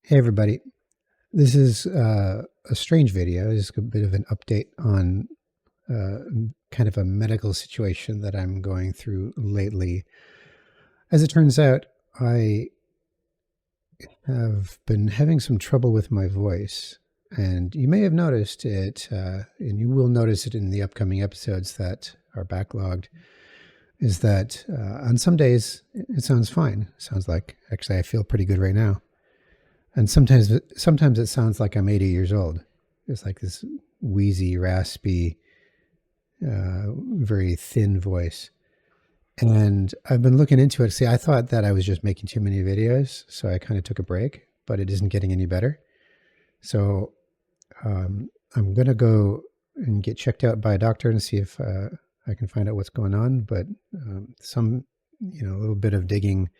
Hey everybody, this is a strange video. This is a bit of an update on kind of a medical situation that I'm going through lately. As it turns out, I have been having some trouble with my voice, and you may have noticed it, and you will notice it in the upcoming episodes that are backlogged. Is that on some days it sounds fine. It sounds like actually I feel pretty good right now. And sometimes it sounds like I'm 80 years old. It's like this wheezy, raspy, very thin voice. And I've been looking into it. See, I thought that I was just making too many videos, so I kind of took a break, but it isn't getting any better. So I'm going to go and get checked out by a doctor and see if I can find out what's going on. But a little bit of digging,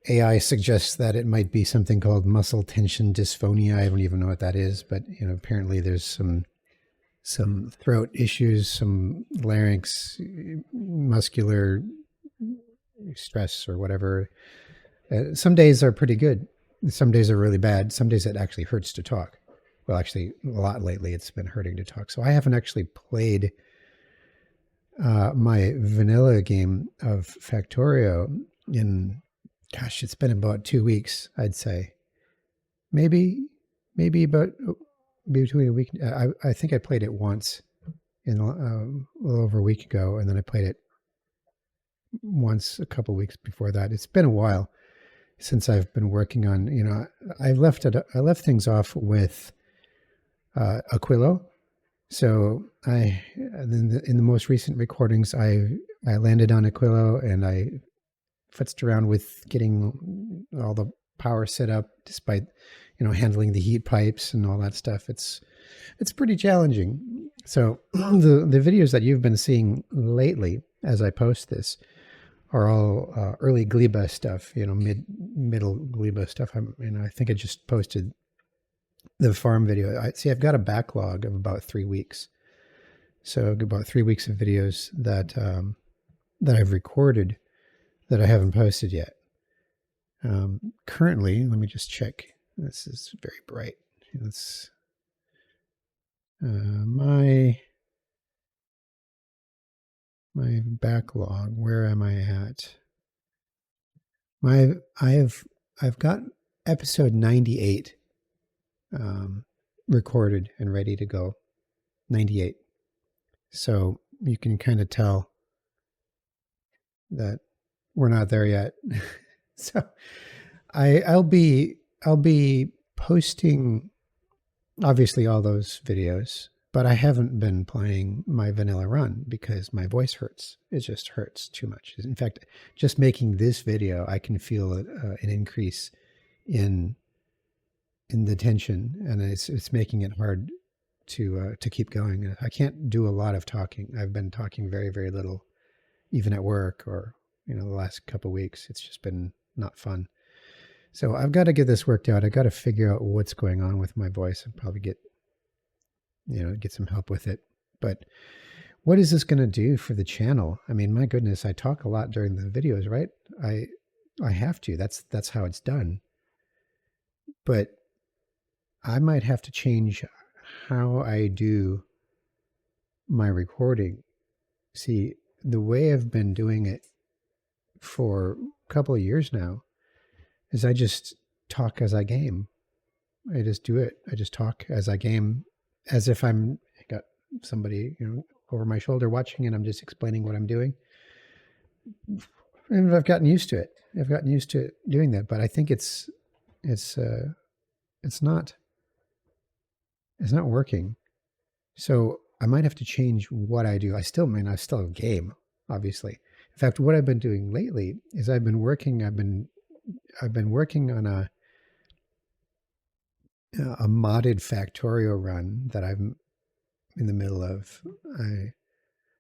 AI suggests that it might be something called muscle tension dysphonia. I don't even know what that is, but apparently there's some throat issues, some larynx, muscular stress or whatever. Some days are pretty good. Some days are really bad. Some days it actually hurts to talk. Well, actually, a lot lately it's been hurting to talk. So I haven't actually played my vanilla game of Factorio in, gosh, it's been about 2 weeks, I'd say. Maybe about between a week. I think I played it once in a little over a week ago, and then I played it once a couple weeks before that. It's been a while since I've been working on. I left things off with Aquilo. So in the most recent recordings, I landed on Aquilo and I futzed around with getting all the power set up, despite handling the heat pipes and all that stuff. It's pretty challenging. So the videos that you've been seeing lately, as I post this, are all early Gleba stuff. Middle Gleba stuff. I think I just posted the farm video. I've got a backlog of about 3 weeks. So about 3 weeks of videos that I've recorded that I haven't posted yet. Currently, let me just check. This is very bright. It's my backlog. Where am I at? I've got episode 98 recorded and ready to go. 98. So you can kind of tell that we're not there yet. So I'll be posting obviously all those videos, but I haven't been playing my vanilla run because my voice hurts. It just hurts too much. In fact, just making this video, I can feel an increase in the tension, and it's making it hard to keep going. I can't do a lot of talking. I've been talking very, very little, even at work or the last couple of weeks. It's just been not fun. So I've got to get this worked out. I got to figure out what's going on with my voice and probably get some help with it. But what is this going to do for the channel? I mean, my goodness, I talk a lot during the videos, right? I have to. That's how it's done. But I might have to change how I do my recording. See, the way I've been doing it for a couple of years now is I just talk as I game. I just do it. I just talk as I game, as if I got somebody over my shoulder watching, and I'm just explaining what I'm doing. And I've gotten used to it. I've gotten used to doing that, but I think it's not working. So I might have to change what I do. I still game, obviously. In fact, what I've been doing lately is I've been working on a modded Factorio run that I'm in the middle of.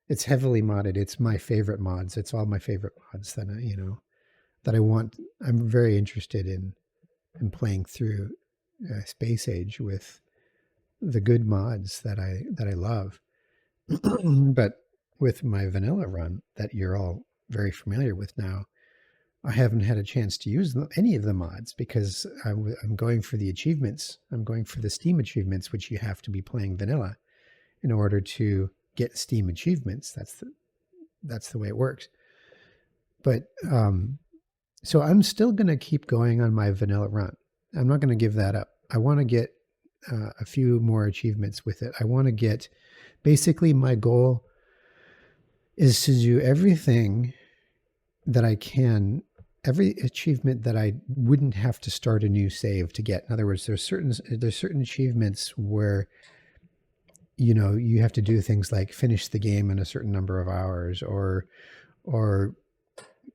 It's heavily modded. It's my favorite mods. It's all my favorite mods that I want. I'm very interested in playing through Space Age with the good mods that I love. But with my vanilla run that you're all very familiar with now, I haven't had a chance to use any of the mods because I'm going for the achievements. I'm going for the Steam achievements, which you have to be playing vanilla in order to get Steam achievements. That's the way it works. But so I'm still going to keep going on my vanilla run. I'm not going to give that up. I want to get a few more achievements with it. I want to get, basically my goal is to do everything that I can, every achievement that I wouldn't have to start a new save to get. In other words, there's certain achievements where, you know, you have to do things like finish the game in a certain number of hours, or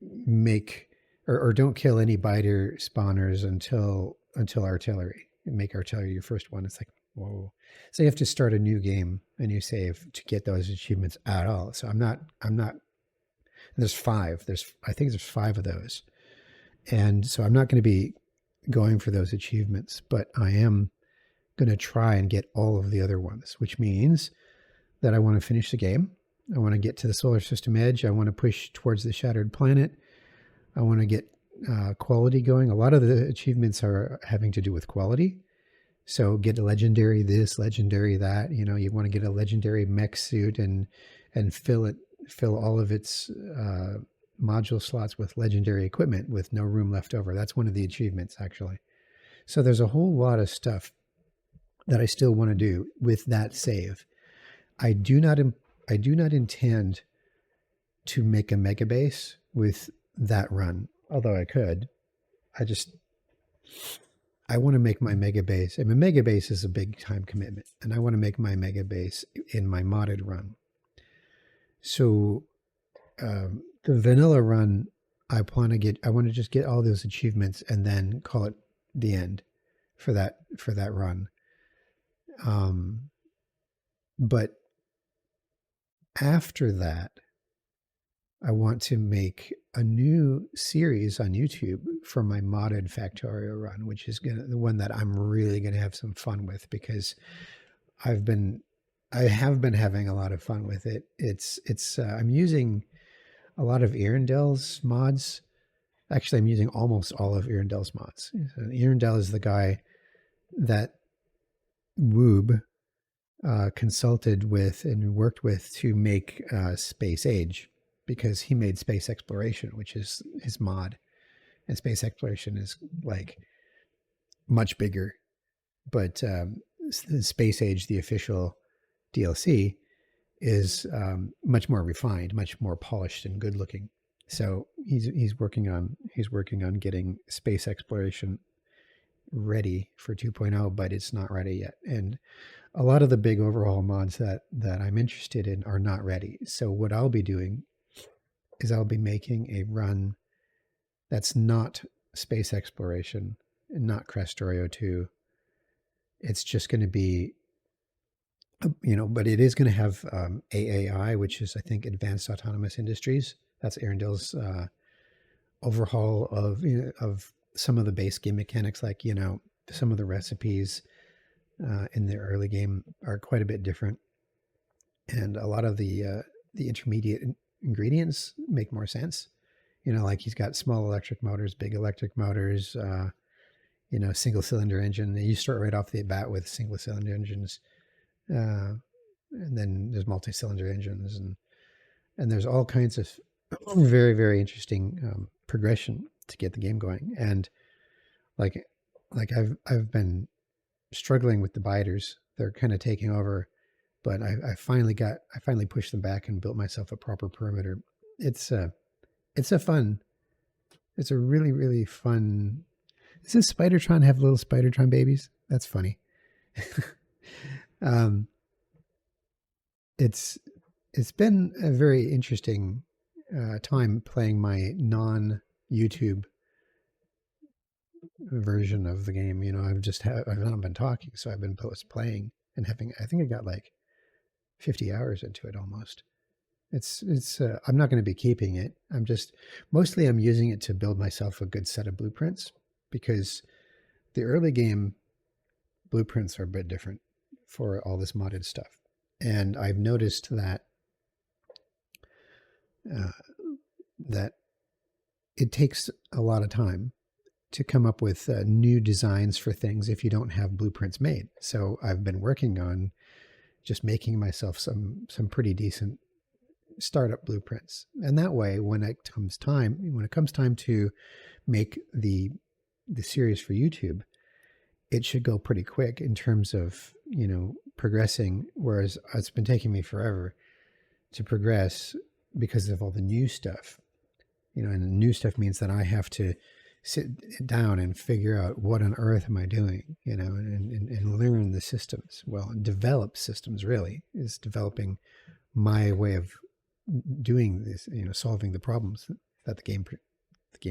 make, or don't kill any biter spawners until artillery, and make artillery your first one. It's like, whoa. So you have to start a new game, a new save to get those achievements at all. So I'm not, there's five. I think there's five of those. And so I'm not going to be going for those achievements, but I am going to try and get all of the other ones, which means that I want to finish the game. I want to get to the solar system edge. I want to push towards the shattered planet. I want to get quality going. A lot of the achievements are having to do with quality. So get a legendary this, legendary that. You know, you want to get a legendary mech suit and fill all of its module slots with legendary equipment with no room left over. That's one of the achievements, actually. So there's a whole lot of stuff that I still want to do with that save. I do not intend to make a mega base with that run, although I could. I want to make my mega base. I mean, mega base is a big time commitment, and I want to make my mega base in my modded run. So the vanilla run, I want to just get all those achievements and then call it the end for that run. But after that, I want to make a new series on YouTube for my modded Factorio run, which is the one that I'm really going to have some fun with, because I have been having a lot of fun with it. I'm using a lot of Erendel's mods. Actually, I'm using almost all of Erendel's mods. So Erendel is the guy that Woob consulted with and worked with to make Space Age, because he made Space Exploration, which is his mod. And Space Exploration is like much bigger. But Space Age, the official DLC, is much more refined, much more polished and good looking. So he's working on getting Space Exploration ready for 2.0, but it's not ready yet. And a lot of the big overhaul mods that I'm interested in are not ready. So what I'll be doing is I'll be making a run that's not Space Exploration and not Crestorio 2. It's just going to be, but it is going to have AAI, which is, I think, Advanced Autonomous Industries. That's Erendel's overhaul of some of the base game mechanics. Like, some of the recipes in the early game are quite a bit different, and a lot of the intermediate ingredients make more sense. Like he's got small electric motors, big electric motors, single cylinder engine. You start right off the bat with single cylinder engines, and then there's multi-cylinder engines, and there's all kinds of very, very interesting progression to get the game going. And like I've been struggling with the biters. They're kind of taking over, but I finally pushed them back and built myself a proper perimeter. It's a really, really fun. Does this Spidertron have little Spidertron babies? That's funny. It's been a very interesting time playing my non-YouTube version of the game. I've not been talking, so I've been playing and I think I got like 50 hours into it almost. I'm not going to be keeping it. I'm using it to build myself a good set of blueprints, because the early game blueprints are a bit different for all this modded stuff. And I've noticed that that it takes a lot of time to come up with new designs for things if you don't have blueprints made. So I've been working on just making myself some pretty decent startup blueprints. And that way, when it comes time to make the series for YouTube, it should go pretty quick in terms of, progressing. Whereas it's been taking me forever to progress because of all the new stuff, and the new stuff means that I have to sit down and figure out what on earth am I doing, and learn the systems. Well, develop systems really is developing my way of doing this, solving the problems that the game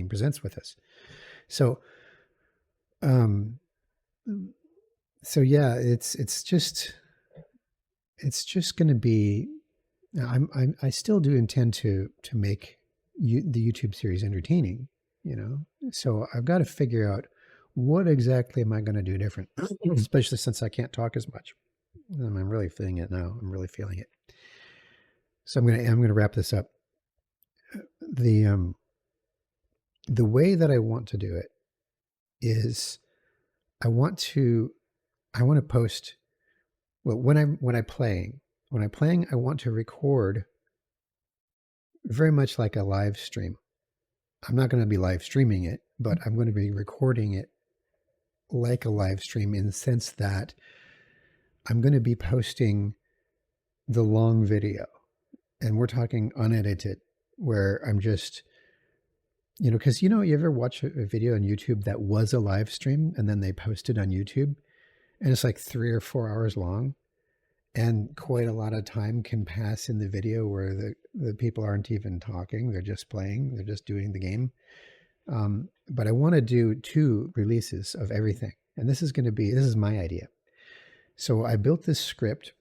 presents with us. So, yeah, it's just going to be. I still do intend to make the YouTube series entertaining, So I've got to figure out what exactly am I going to do different, especially since I can't talk as much. And I'm really feeling it now. I'm really feeling it. So I'm gonna wrap this up. The way that I want to do it is I want to post. Well, when I'm playing, I want to record very much like a live stream. I'm not going to be live streaming it, but I'm going to be recording it like a live stream in the sense that I'm going to be posting the long video, and we're talking unedited, where I'm just, because you ever watch a video on YouTube that was a live stream and then they posted on YouTube and it's like 3 or 4 hours long, and quite a lot of time can pass in the video where the people aren't even talking. They're just playing. They're just doing the game. But I want to do 2 releases of everything. And this is my idea. So I built this script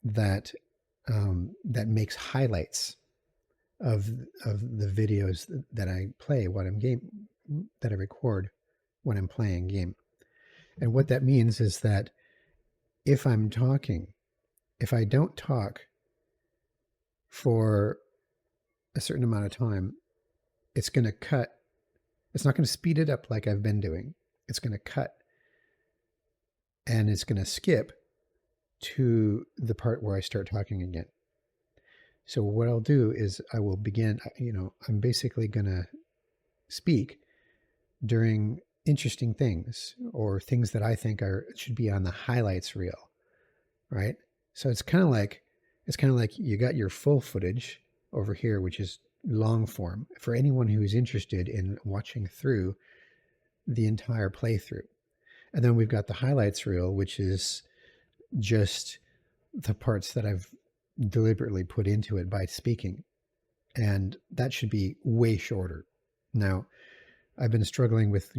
that makes highlights of the videos that I play that I record when I'm playing game. And what that means is that if I don't talk for a certain amount of time, it's going to cut. It's not going to speed it up like I've been doing. It's going to cut, and it's going to skip to the part where I start talking again. So what I'll do is I will begin, I'm basically going to speak during interesting things or things that I think should be on the highlights reel, right? So it's kind of like you got your full footage over here, which is long form for anyone who is interested in watching through the entire playthrough. And then we've got the highlights reel, which is just the parts that I've deliberately put into it by speaking. And that should be way shorter. Now, I've been struggling with,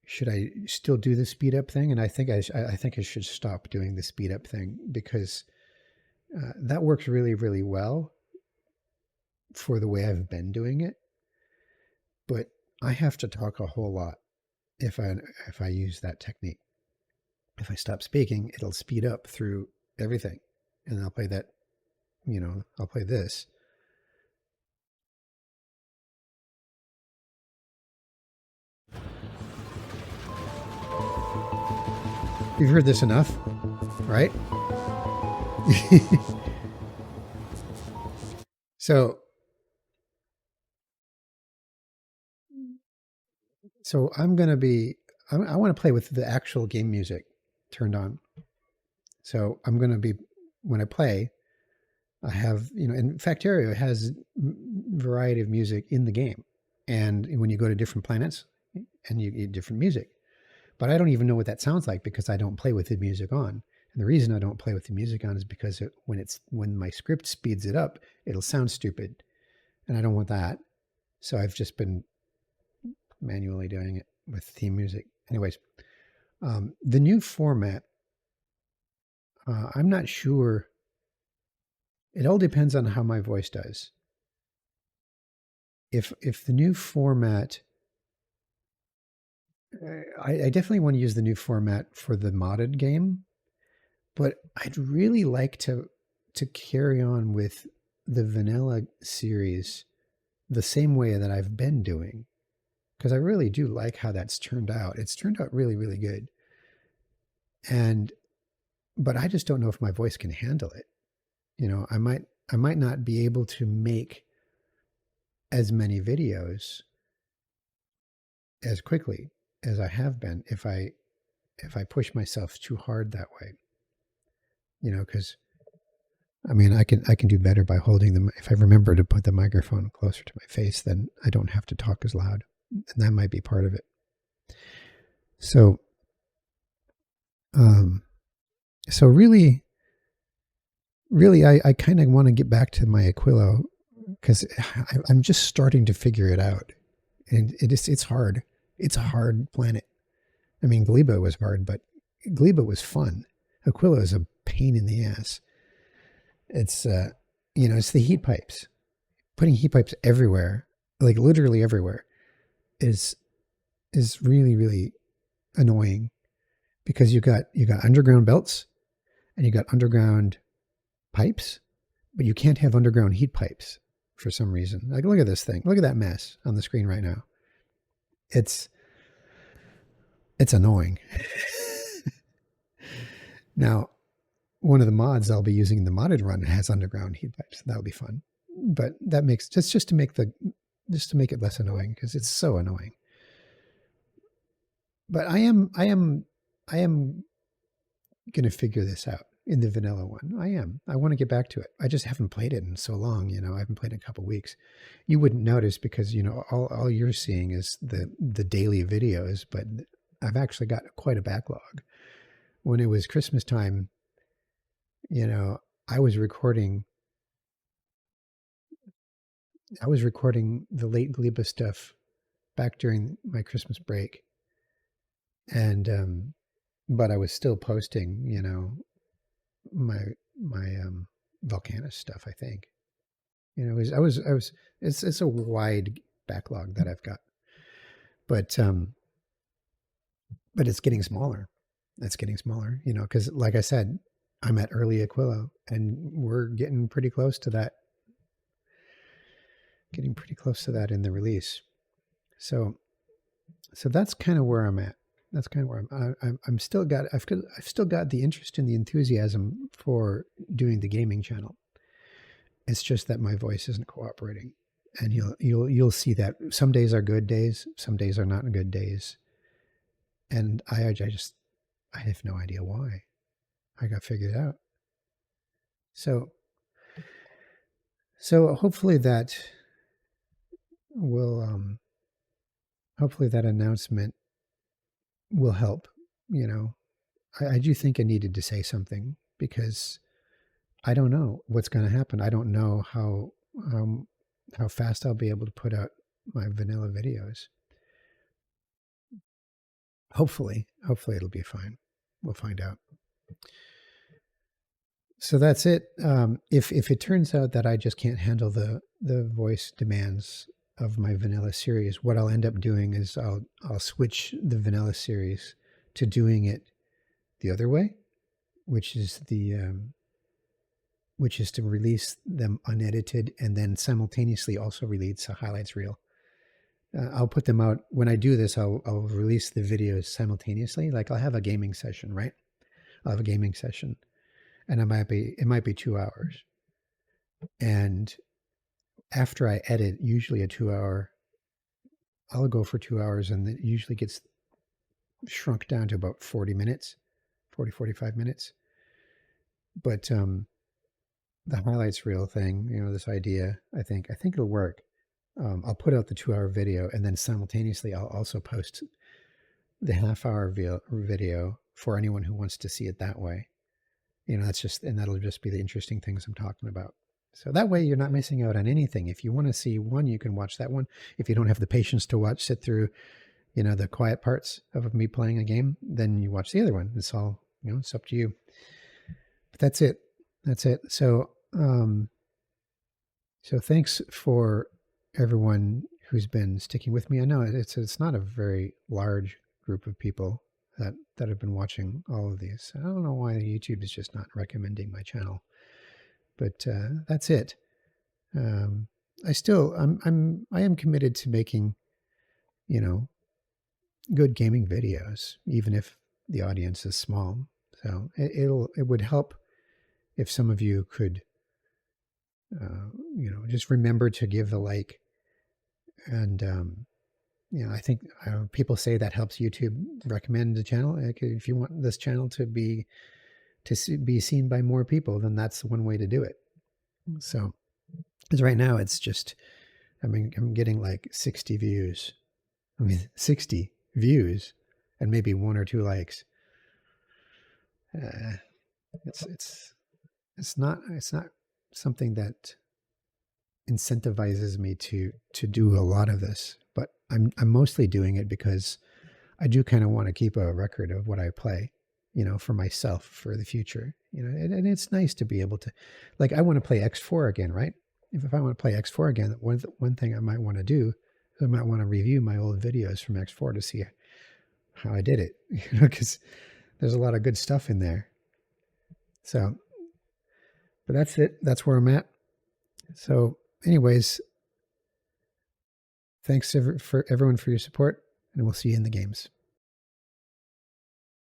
should I still do the speed up thing? And I think I should stop doing the speed up thing, because that works really, really well for the way I've been doing it. But I have to talk a whole lot if I use that technique. If I stop speaking, it'll speed up through everything. And I'll play that, I'll play this. You've heard this enough, right? So I want to play with the actual game music turned on. So I'm going to be, when I play, I have, in Factorio has variety of music in the game. And when you go to different planets and you get different music, but I don't even know what that sounds like because I don't play with the music on. And the reason I don't play with the music on is because when my script speeds it up, it'll sound stupid. And I don't want that. So I've just been manually doing it with theme music. Anyways, the new format, I'm not sure. It all depends on how my voice does. If the new format, I definitely want to use the new format for the modded game, but I'd really like to carry on with the vanilla series the same way that I've been doing, because I really do like how that's turned out. It's turned out really, really good. But I just don't know if my voice can handle it. I might not be able to make as many videos as quickly as I have been if I push myself too hard that way. Because I mean, I can do better by holding them. If I remember to put the microphone closer to my face, then I don't have to talk as loud, and that might be part of it. So, so really, I kind of want to get back to my Aquilo, because I'm just starting to figure it out, and it's hard. It's a hard planet. I mean, Gleba was hard, but Gleba was fun. Aquilo is a pain in the ass. It's it's the heat pipes. Putting heat pipes everywhere, like literally everywhere, is really, really annoying, because you got underground belts and you got underground pipes, but you can't have underground heat pipes for some reason. Like, look at this thing. Look at that mess on the screen right now. It's annoying. Now, one of the mods I'll be using in the modded run has underground heat pipes. That'll be fun. But that makes just to make it less annoying, because it's so annoying. But I am going to figure this out in the vanilla one. I want to get back to it. I just haven't played it in so long. I haven't played it in a couple of weeks. You wouldn't notice, because all you're seeing is the daily videos, but I've actually got quite a backlog. When it was Christmas time, I was recording the late Gleba stuff back during my Christmas break, and but I was still posting, my Volcanus stuff. I think, it's a wide backlog that I've got, but it's getting smaller. It's getting smaller, because like I said, I'm at early Aquilo, and we're getting pretty close to that. Getting pretty close to that in the release. So that's kind of where I'm at. That's kind of where I've still got the interest and the enthusiasm for doing the gaming channel. It's just that my voice isn't cooperating, and you'll see that some days are good days, some days are not good days, and I have no idea why. I got figured out. So hopefully that will hopefully that announcement will help. I do think I needed to say something, because I don't know what's going to happen. I don't know how fast I'll be able to put out my vanilla videos. Hopefully it'll be fine. We'll find out. So that's it. If it turns out that I just can't handle the voice demands of my vanilla series, what I'll end up doing is I'll switch the vanilla series to doing it the other way, which is to release them unedited, and then simultaneously also release a highlights reel. I'll put them out when I do this. I'll release the videos simultaneously. Like, I'll have a gaming session, right? I'll have a gaming session, and it might be 2 hours. And after I edit, usually a 2 hour, I'll go for 2 hours, and it usually gets shrunk down to about 45 minutes. But the highlights reel thing, this idea, I think it'll work. I'll put out the 2 hour video, and then simultaneously I'll also post the half-hour video for anyone who wants to see it that way. That'll just be the interesting things I'm talking about. So that way you're not missing out on anything. If you want to see one, you can watch that one. If you don't have the patience to sit through, the quiet parts of me playing a game, then you watch the other one. It's all, it's up to you. But that's it. So, so thanks for everyone who's been sticking with me. I know it's not a very large group of people that have been watching all of these. I don't know why YouTube is just not recommending my channel, but that's it. I am committed to making, you know, good gaming videos, even if the audience is small. So it would help if some of you could, just remember to give a like. And, I think people say that helps YouTube recommend the channel. Like, if you want this channel to be seen by more people, then that's one way to do it. So, because right now it's just, I'm getting like 60 views. 60 views and maybe 1 or 2 likes. It's not something that incentivizes me to do a lot of this, but I'm mostly doing it because I do kind of want to keep a record of what I play, for myself for the future, and it's nice to be able to, like, I want to play X4 again, right? If I want to play X4 again, one thing I might want to do, I might want to review my old videos from X4 to see how I did it, because there's a lot of good stuff in there. So, but that's it. That's where I'm at. So anyways, thanks for everyone for your support, and we'll see you in the games.